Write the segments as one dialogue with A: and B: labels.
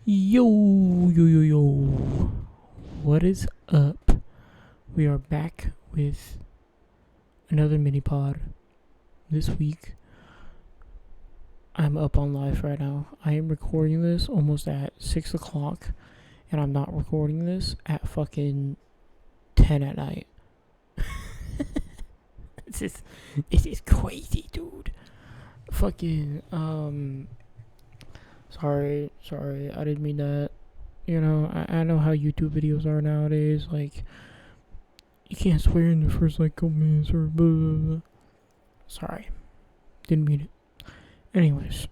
A: Yo, yo, yo, yo. What is up? We are back with another mini pod this week. I'm up on live right now. I am recording this almost at 6 o'clock, and I'm not recording this at fucking 10 at night. This is crazy, dude. Fucking, sorry, I didn't mean that. You know, I know how YouTube videos are nowadays. Like, you can't swear in the first, like, couple minutes or blah, blah, blah. Sorry. Didn't mean it. Anyways.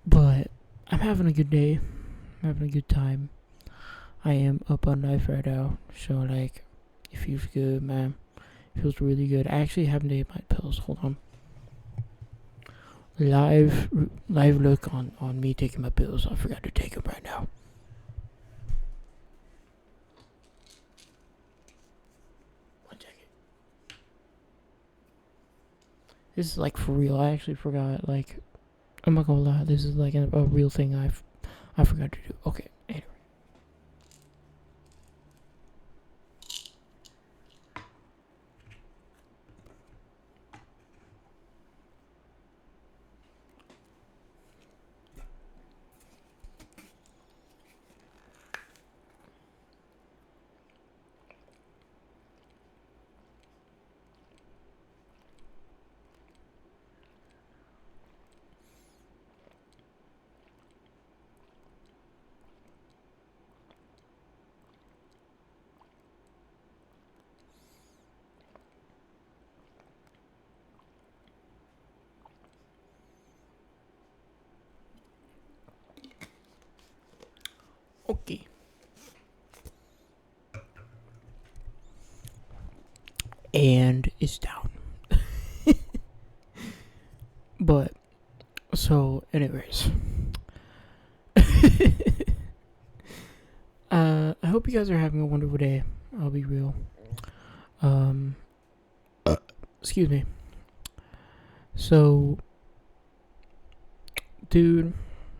A: But, I'm having a good day. I'm having a good time. I am up on life right now. So, like, it feels good, man. It feels really good. I actually haven't taken my pills. Hold on. Live look on me taking my pills. I forgot to take them right now. One second. This is like for real. I actually forgot. Like, I'm not gonna lie. This is like a real thing. I forgot to do. Okay. Anyway. Okay. And it's down. But, so, anyways. I hope you guys are having a wonderful day. I'll be real. Excuse me. So, dude,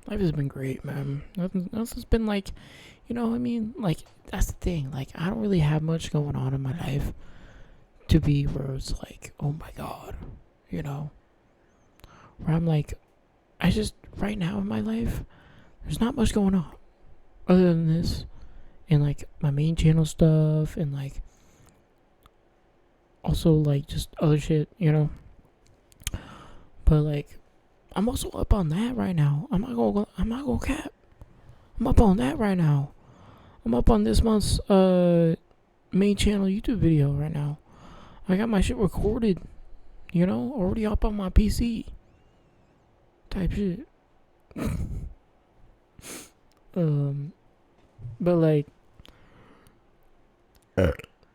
A: life has been great, man. Nothing's been like, you know what I mean? Like, that's the thing. Like, I don't really have much going on in my life to be where it's like, oh my god, you know? Where I'm like, right now in my life, there's not much going on other than this and like my main channel stuff and like also like just other shit, you know? But like, I'm also up on that right now. I'm not gonna cap. I'm up on that right now. I'm up on this month's main channel YouTube video right now. I got my shit recorded, you know, already up on my PC. Type shit. But like,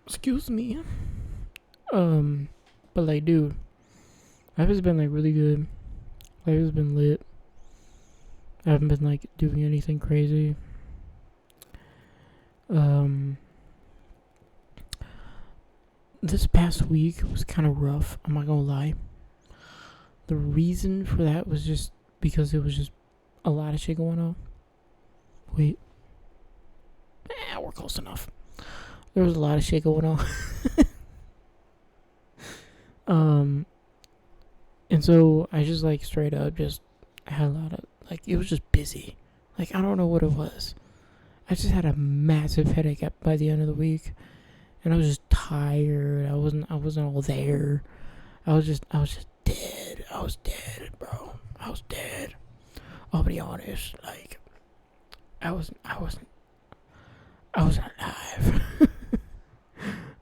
A: excuse me. But like, dude, life has been like really good. Life has been lit. I haven't been like doing anything crazy. This past week was kind of rough. I'm not gonna lie. The reason for that was just because it was just a lot of shit going on. Wait. We're close enough. There was a lot of shit going on. And so I just like straight up I had a lot of like, it was just busy. Like, I don't know what it was. I just had a massive headache by the end of the week, and I was just tired. I wasn't all there. I was just dead. I was dead, bro. I was dead. I'll be honest. Like, I wasn't alive.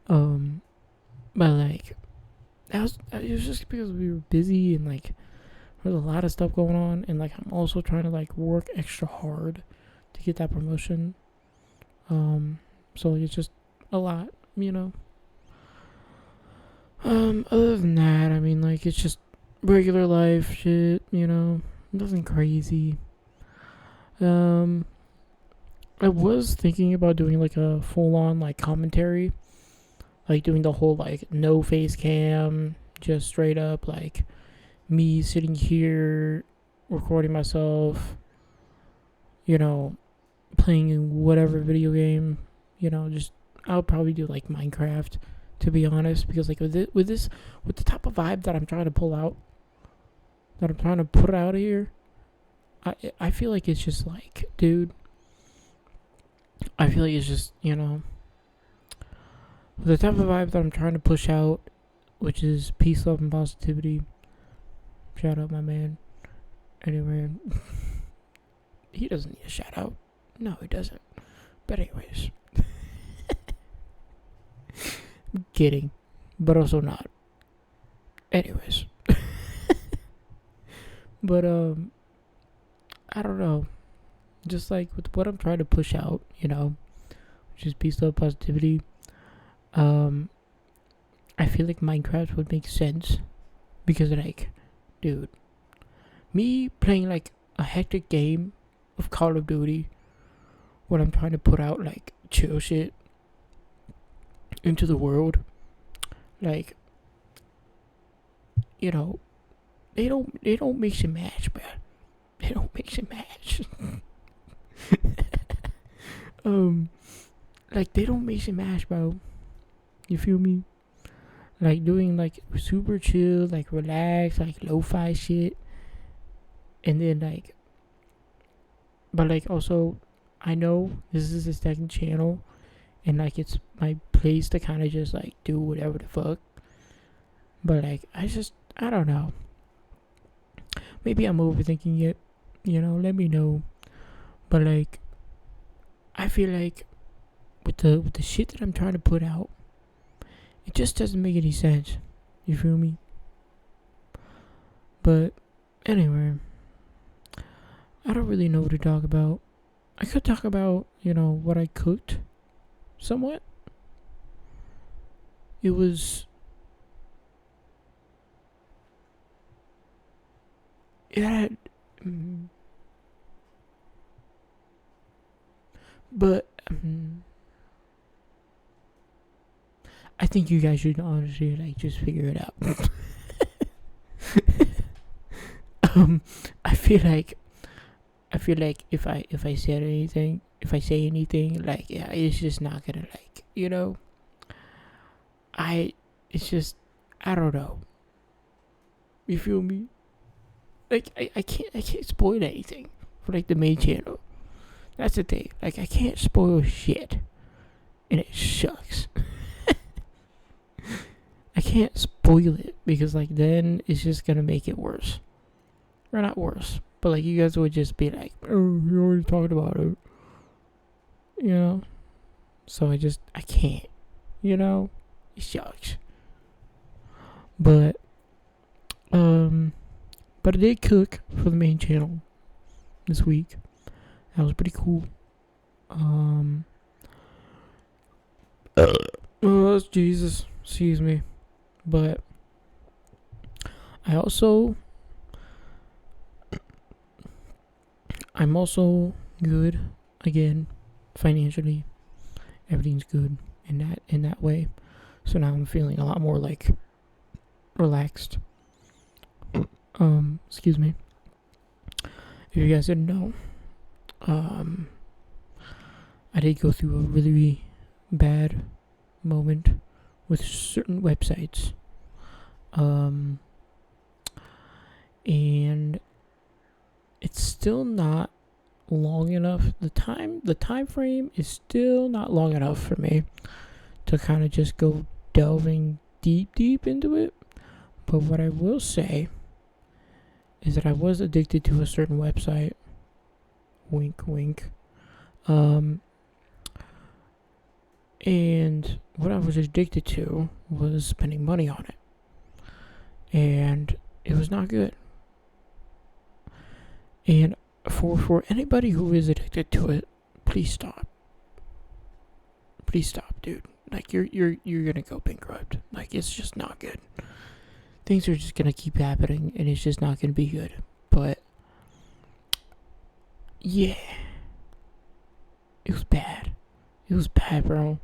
A: But like, it was just because we were busy and like there's a lot of stuff going on, and like I'm also trying to like work extra hard to get that promotion. So it's just a lot, you know. Other than that, I mean, like, it's just regular life shit, you know, nothing crazy. I was thinking about doing like a full-on like commentary, like doing the whole like no face cam, just straight up like me sitting here recording myself, you know, playing whatever video game, just I'll probably do like Minecraft, to be honest, because like with the type of vibe that I'm trying to pull out, that I'm trying to put out of here, I feel like it's just like, dude, I feel like it's just, the type of vibe that I'm trying to push out, which is peace, love, and positivity. Shout out my man. Anyway, he doesn't need a shout out. No, he doesn't. But anyways, kidding, but also not. Anyways, but I don't know. Just like with what I'm trying to push out, which is peace, love, positivity. I feel like Minecraft would make sense because, like, dude, me playing like a hectic game of Call of Duty when I'm trying to put out like chill shit into the world, like, they don't mix and match, man. They don't mix and match. Like, they don't mix and match, bro. You feel me? Like, doing like super chill, like relax, like lo-fi shit, and then like, but like also, I know this is a second channel, and like it's my place to kind of just like do whatever the fuck. But like, I don't know. Maybe I'm overthinking it. Let me know. But like, I feel like with the shit that I'm trying to put out, it just doesn't make any sense. You feel me? But anyway, I don't really know what to talk about. I could talk about, what I cooked somewhat. It was, it had, but I think you guys should honestly like just figure it out. I feel like if I said anything, if I say anything, like, yeah, it's just not gonna, like, it's just, I don't know. You feel me? Like, I can't spoil anything for like the main channel. That's the thing. Like, I can't spoil shit, and it sucks. I can't spoil it because like then it's just gonna make it worse. Or not worse, but like you guys would just be like, oh, you already talked about it. So I can't. It sucks. But I did cook for the main channel this week. That was pretty cool. Oh Jesus, excuse me. But I'm also good again financially. Everything's good in that way. So now I'm feeling a lot more like relaxed. Excuse me. If you guys didn't know, I did go through a really bad moment with certain websites. And it's still not long enough. The time frame is still not long enough for me to kind of just go delving deep into it. But what I will say is that I was addicted to a certain website. Wink, wink. And what I was addicted to was spending money on it. And it was not good. And for anybody who is addicted to it, please stop. Please stop, dude. Like, you're gonna go bankrupt. Like, it's just not good. Things are just gonna keep happening, and it's just not gonna be good. But yeah, it was bad. It was bad, bro.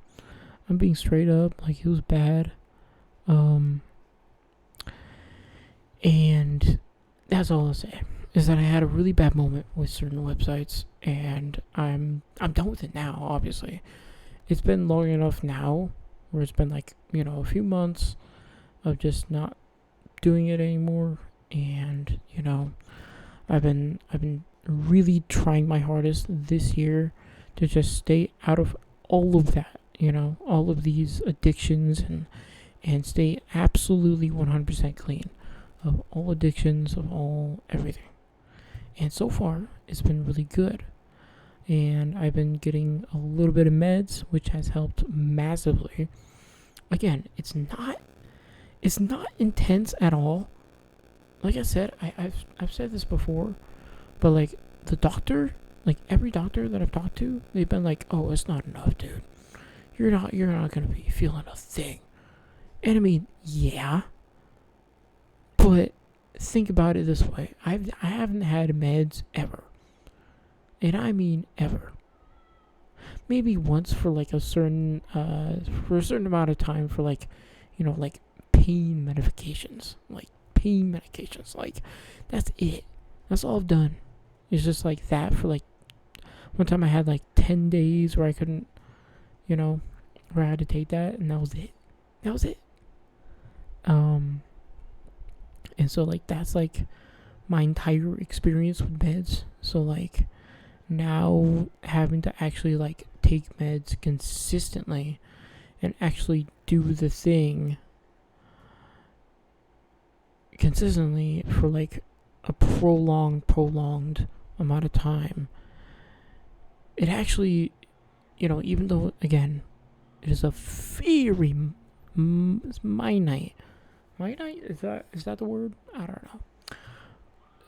A: I'm being straight up. Like, it was bad. And that's all I'll say. is that I had a really bad moment with certain websites, and I'm done with it now. Obviously, it's been long enough now where it's been like, a few months of just not doing it anymore, and I've been really trying my hardest this year to just stay out of all of that, all of these addictions, and stay absolutely 100% clean of all addictions, of all everything. And so far, it's been really good. And I've been getting a little bit of meds, which has helped massively. Again, it's not intense at all. Like I said, I've said this before, but like the doctor, like every doctor that I've talked to, they've been like, "Oh, it's not enough, dude. You're not gonna be feeling a thing." And I mean, yeah, but think about it this way: I haven't had meds ever, and I mean ever. Maybe once for like for a certain amount of time for like, like pain medications, like that's it. That's all I've done. It's just like that for like one time I had like 10 days where I couldn't, where I had to take that, and that was it. That was it. Um, and so like that's like my entire experience with meds. So like now having to actually like take meds consistently and actually do the thing consistently for like a prolonged amount of time, it actually, even though again it is a very minute, is that the word? I don't know.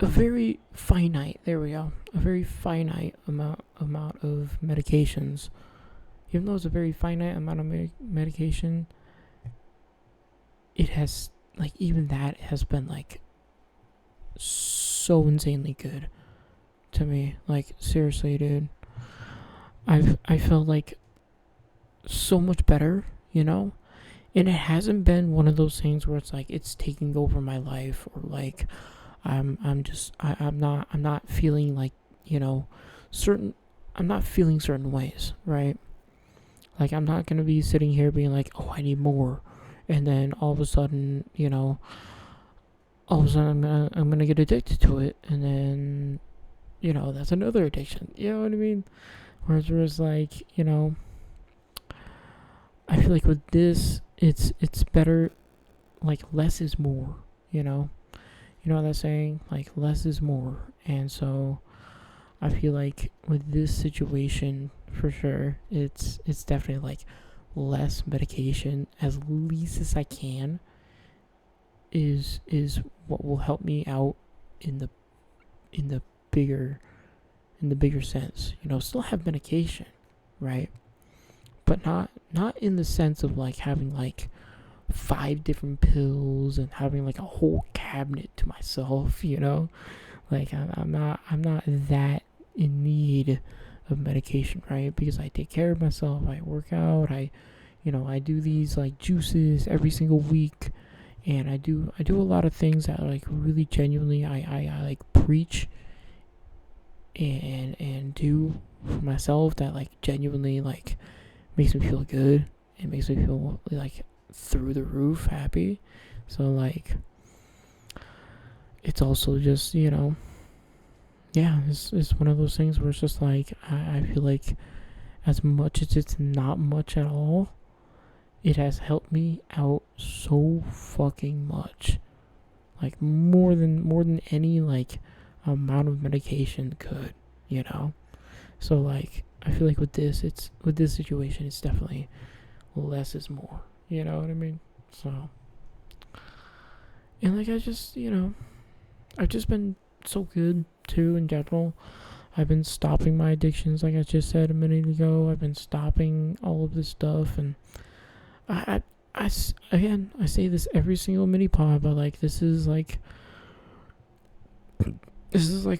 A: A very finite, there we go, a very finite amount of medications. Even though it's a very finite amount of medication, it has, like, even that has been like so insanely good to me. Like, seriously, dude, I felt like so much better, and it hasn't been one of those things where it's like it's taking over my life, or like I'm not feeling like, certain I'm not feeling certain ways, right? Like, I'm not gonna be sitting here being like, oh, I need more, and then all of a sudden, I'm gonna get addicted to it, and then, that's another addiction. You know what I mean? Whereas like, I feel like with this, it's better. Like, less is more. You know that saying, like, less is more. And so I feel like with this situation, for sure, it's definitely like less medication, as least as I can, is what will help me out in the in the bigger sense. Still have medication, right? But not in the sense of like having like 5 different pills and having like a whole cabinet to myself. Like, I'm not that in need of medication, right? Because I take care of myself. I work out. I do these like juices every single week, and I do a lot of things that like really genuinely I like preach and do for myself, that like genuinely like makes me feel good. It makes me feel like through the roof happy. So like, it's also just, yeah, it's one of those things where it's just like, I feel like as much as it's not much at all, it has helped me out so fucking much. Like, more than any like amount of medication could, So like, I feel like with this situation, it's definitely less is more. You know what I mean? So, and like, I've just been so good too in general. I've been stopping my addictions, like I just said a minute ago. I've been stopping all of this stuff, and again, I say this every single mini pod, but like, this is like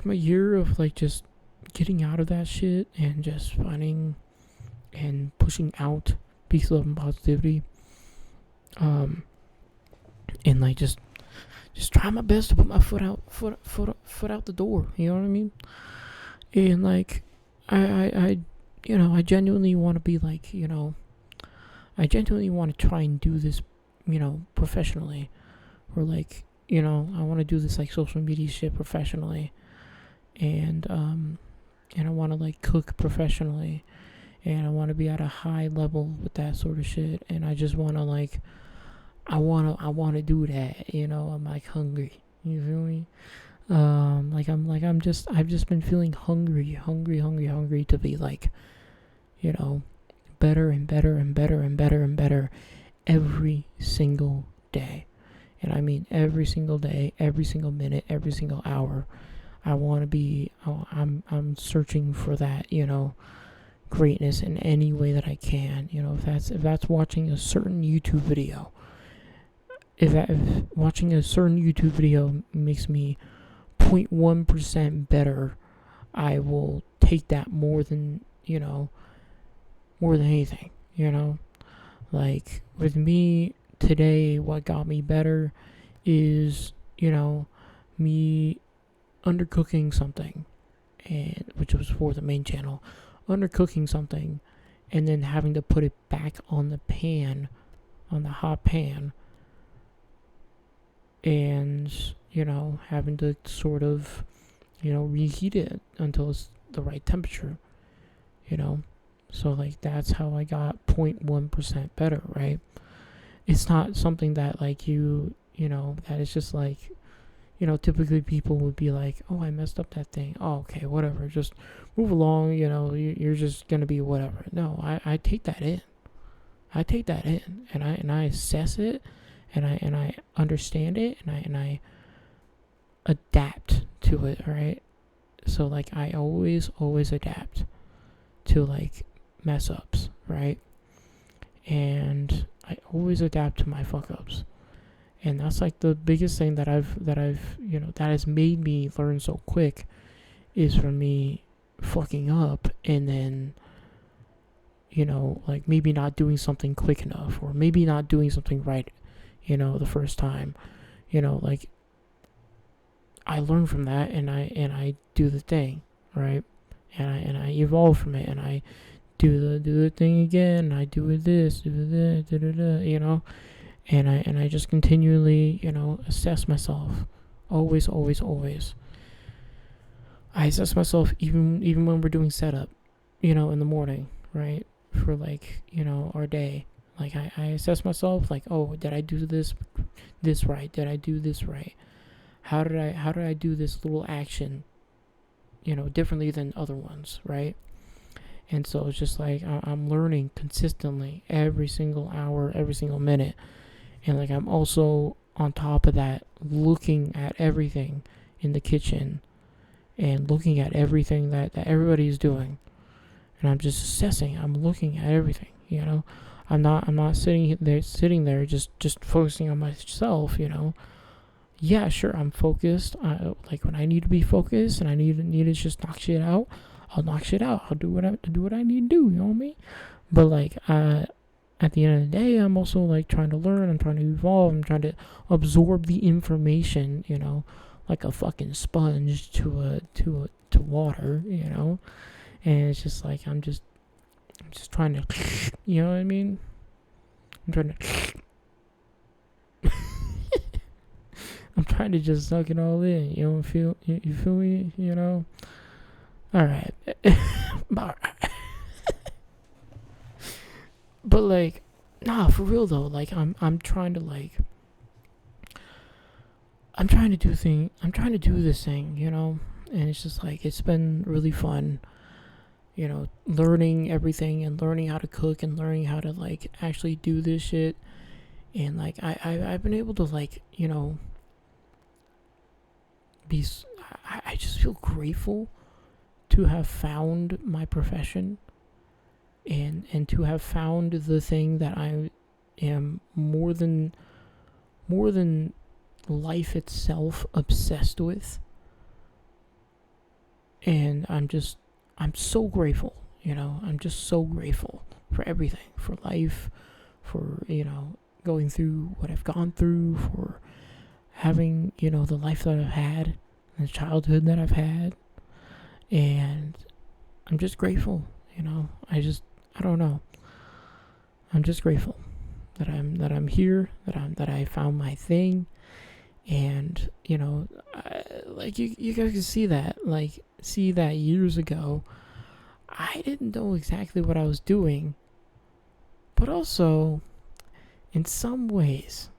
A: my year of like just getting out of that shit and just finding and pushing out peace, love, and positivity. And like just just try my best to put my foot out the door. You know what I mean? And like, I I genuinely want to be like, I genuinely want to try and do this, professionally, or like, I want to do this like social media shit professionally, and I want to like cook professionally, and I want to be at a high level with that sort of shit, and I just want to like, I want to do that. I'm like hungry. You feel me? I've just been feeling hungry to be like, better and better and better and better and better every single day. And I mean every single day, every single minute, every single hour. I want to be. I'm searching for that. Greatness in any way that I can. If that's watching a certain YouTube video. If watching a certain YouTube video makes me 0.1% better, I will take that more than anything. Like with me today, what got me better is me undercooking something, and which was for the main channel, undercooking something, and then having to put it back on the pan, on the hot pan, and having to sort of reheat it until it's the right temperature. So like that's how I got 0.1% better, right? It's not something that like that is just like typically people would be like, oh, I messed up that thing. Oh, okay, whatever. Just move along. You're just gonna be whatever. No, I take that in. I take that in, and I assess it, and I understand it, and I adapt to it. Right. So like I always adapt to like mess ups, right? And I always adapt to my fuck ups. And that's like the biggest thing that I've that has made me learn so quick, is from me fucking up, and then like maybe not doing something quick enough, or maybe not doing something right the first time. Like I learn from that, and I do the thing, right? And I evolve from it, and I do the thing again, and I do this, and I just continually, assess myself. Always. I assess myself even when we're doing setup, in the morning, right? For like, our day. Like I assess myself like, oh, did I do this right? Did I do this right? How did I do this little action, differently than other ones, right? And so it's just like I'm learning consistently every single hour, every single minute. And like I'm also on top of that looking at everything in the kitchen, and looking at everything that everybody is doing. And I'm just assessing. I'm looking at everything, I'm not sitting there just focusing on myself, Yeah, sure, I'm focused. Like when I need to be focused and I need to just knock shit out, I'll knock shit out. I'll do what I need to do. You know what I mean? But like, at the end of the day, I'm also like trying to learn. I'm trying to evolve. I'm trying to absorb the information. Like a fucking sponge to water. And it's just like I'm just trying to, you know what I mean? I'm trying to. I'm trying to just suck it all in. You feel me? All right. But like, nah, for real though. Like I'm trying to like. I'm trying to do this thing. And it's just like it's been really fun. Learning everything, and learning how to cook, and learning how to like actually do this shit. And like I've been able to like be. I just feel grateful to have found my profession, and to have found the thing that I am more than life itself obsessed with. And I'm so grateful, I'm just so grateful for everything, for life, for going through what I've gone through, for having, the life that I've had, the childhood that I've had, and I'm just grateful. I don't know. I'm just grateful that I'm here, that I found my thing, and like you guys can see that years ago, I didn't know exactly what I was doing, but also in some ways,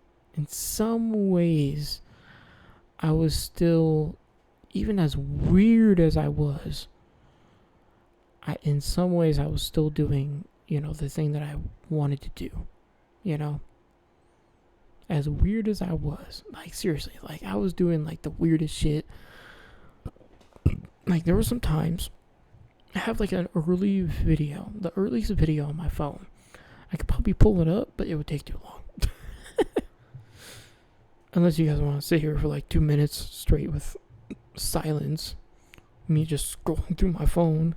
A: I was still, even as weird as I was, in some ways I was still doing, the thing that I wanted to do, you know? As weird as I was, like seriously, like I was doing like the weirdest shit. Like there were some times I have like the earliest video on my phone. I could probably pull it up, but it would take too long. Unless you guys want to sit here for like 2 minutes straight with silence, me just scrolling through my phone.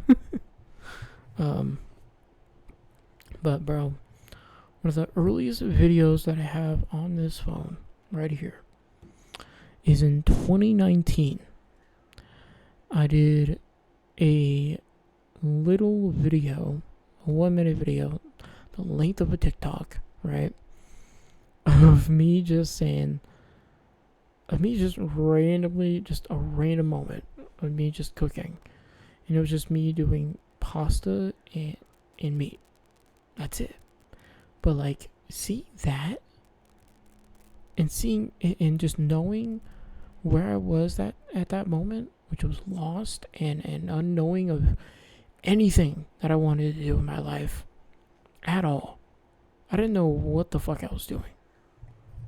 A: But bro, one of the earliest videos that I have on this phone right here is in 2019. I did a little video, a 1-minute video, the length of a TikTok, right? Of me just randomly, just a random moment of me just cooking. And it was just me doing pasta and meat. That's it. But like, see that? And just knowing where I was at that moment, which was lost and unknowing of anything that I wanted to do in my life at all. I didn't know what the fuck I was doing.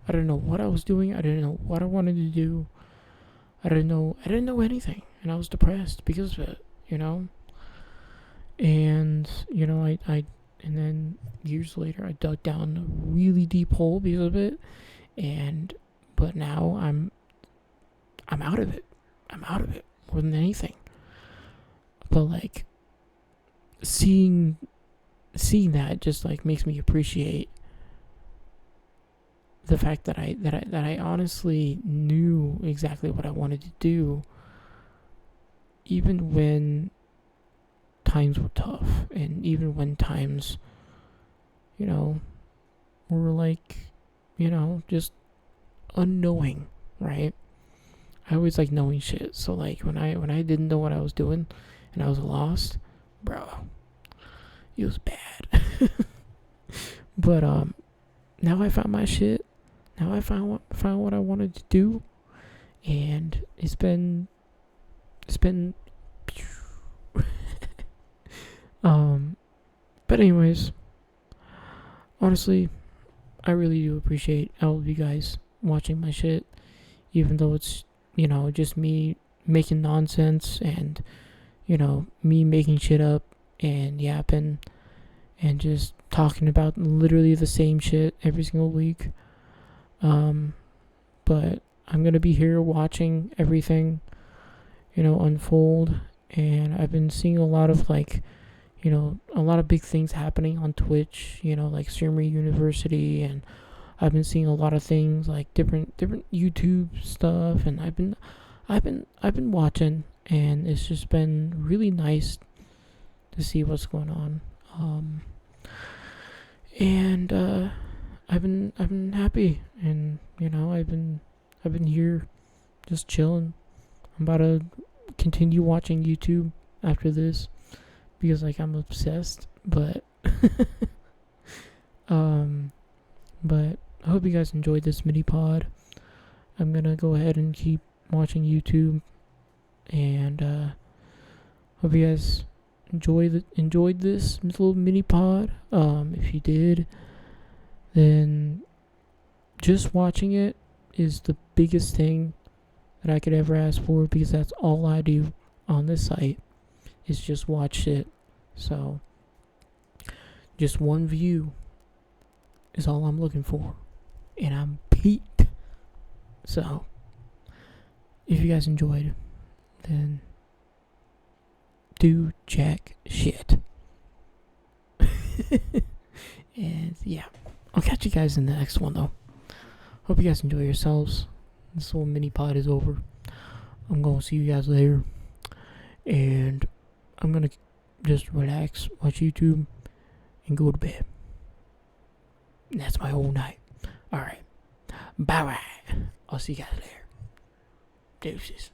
A: I didn't know what I was doing. I didn't know what I wanted to do. I didn't know anything. And I was depressed because of it, And, and then years later I dug down a really deep hole because of it. But now I'm out of it. I'm out of it more than anything. But like, seeing that just like makes me appreciate the fact that I honestly knew exactly what I wanted to do, even when times were tough, and even when times, were like, just unknowing, right? I always like knowing shit. So like when I didn't know what I was doing and I was lost, bro, it was bad. But now I found my shit. Now I found what I wanted to do, and it's been but anyways, honestly, I really do appreciate all of you guys watching my shit, even though it's, just me making nonsense and, me making shit up and yapping and just talking about literally the same shit every single week. But I'm going to be here watching everything, unfold. And I've been seeing a lot of like, a lot of big things happening on Twitch, like Streamer University, and I've been seeing a lot of things like different YouTube stuff, and I've been watching, and it's just been really nice to see what's going on. And I've been happy, and I've been here just chilling. I'm about to continue watching YouTube after this because like I'm obsessed, but but I hope you guys enjoyed this mini pod. I'm gonna go ahead and keep watching YouTube, and hope you guys enjoyed this little mini pod. If you did, then just watching it is the biggest thing that I could ever ask for, because that's all I do on this site is just watch shit. So just one view is all I'm looking for, and I'm peaked. So if you guys enjoyed, then do jack shit. And yeah, I'll catch you guys in the next one though. Hope you guys enjoy yourselves. This little mini pod is over. I'm gonna see you guys later, and I'm gonna just relax, watch YouTube, and go to bed. And that's my whole night. Alright. Bye bye. I'll see you guys later. Deuces.